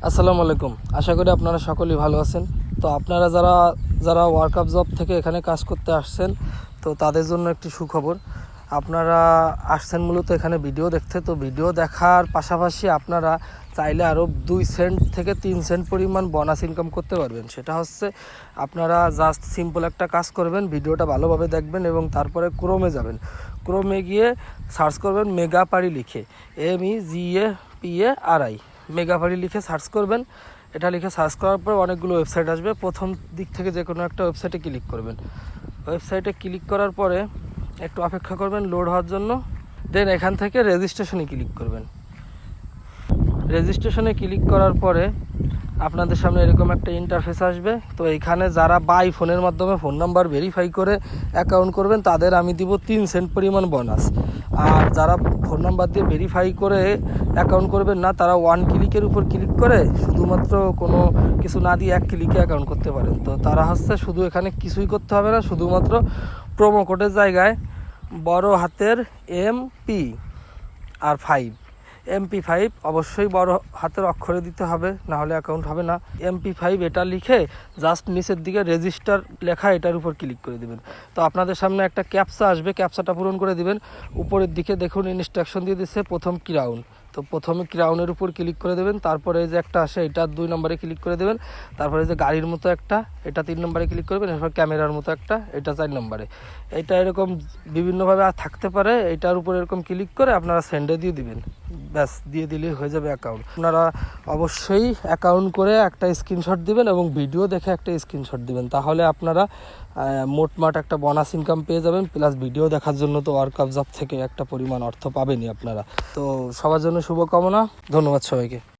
আসসালামু আলাইকুম। আশা করি আপনারা সকলেই ভালো আছেন। তো আপনারা যারা ওয়ার্কআপ জব থেকে এখানে কাজ করতে আসছেন, তো তাদের জন্য একটি সুখবর। আপনারা আসছেন মূলত এখানে ভিডিও দেখতে। তো ভিডিও দেখার পাশাপাশি আপনারা চাইলে আরও 2 সেন্ট থেকে 3 সেন্ট পরিমাণ বোনাস ইনকাম করতে পারবেন। সেটা হচ্ছে আপনারা জাস্ট সিম্পল একটা কাজ করবেন, ভিডিওটা ভালোভাবে দেখবেন এবং তারপরে ক্রোমে যাবেন। ক্রোমে গিয়ে সার্চ করবেন মেগাপারি লিখে, MEGAPARI মেগাপারি লিখে সার্চ করবেন। এটা লিখে সার্চ করার পর অনেকগুলো ওয়েবসাইট আসবে। প্রথম দিক থেকে যে কোনো একটা ওয়েবসাইটে ক্লিক করবেন। ওয়েবসাইটে ক্লিক করার পরে একটু অপেক্ষা করবেন লোড হওয়ার জন্য। দেন এখান থেকে রেজিস্ট্রেশনে ক্লিক করবেন। রেজিস্ট্রেশনে ক্লিক করার পরে আপনাদের সামনে এরকম একটা ইন্টারফেস আসবে। তো এইখানে যারা বাই ফোনের মাধ্যমে ফোন নাম্বার ভেরিফাই করে অ্যাকাউন্ট করবেন তাদের আমি দিব 3 সেন্ট পরিমাণ বোনাস। আর যারা ফোন নাম্বার দিয়ে ভেরিফাই করে অ্যাকাউন্ট করবেন না, তারা 1 ক্লিকের উপর ক্লিক করে শুধুমাত্র কোনো কিছু না দিয়ে 1 ক্লিকে অ্যাকাউন্ট করতে পারেন। তো তারা হচ্ছে শুধু এখানে কিছুই করতে হবে না, শুধুমাত্র প্রোমো কোডের জায়গায় বড় হাতের MP আর 5 MP5 অবশ্যই বড় হাতের অক্ষরে দিতে হবে, না হলে অ্যাকাউন্ট হবে না। MP5 এটা লিখে জাস্ট নিচের দিকে রেজিস্টার লেখা এটার উপর ক্লিক করে দিবেন। তো আপনাদের সামনে একটা ক্যাপচা আসবে, ক্যাপচাটা পূরণ করে দিবেন। উপরের দিকে দেখুন ইনস্ট্রাকশন দিয়ে দিচ্ছে প্রথম ক্রাউন। তো প্রথমে ক্রাউনের উপর ক্লিক করে দেবেন। তারপরে যে একটা আসে এটা 2 নম্বরে ক্লিক করে দেবেন। তারপরে যে গাড়ির মতো একটা, এটা 3 নম্বরে ক্লিক করবেন। এরপর ক্যামেরার মতো একটা, এটা 4 নম্বরে। এটা এরকম বিভিন্নভাবে থাকতে পারে। এটার উপর এরকম ক্লিক করে আপনারা সেন্ডে দিয়ে দিবেন। ব্যাস, দিয়ে দিলেই হয়ে যাবে অ্যাকাউন্ট। আপনারা অবশ্যই অ্যাকাউন্ট করে একটা স্ক্রিনশট দিবেন এবং ভিডিও দেখে একটা স্ক্রিনশট দিবেন। তাহলে আপনারা মোটমাট একটা বোনাস ইনকাম পেয়ে যাবেন। প্লাস ভিডিও দেখার জন্য তো ওয়ার্কআপ জব থেকে একটা পরিমাণ অর্থ পাবেনই আপনারা। তো সবার জন্য শুভকামনা। ধন্যবাদ সবাইকে।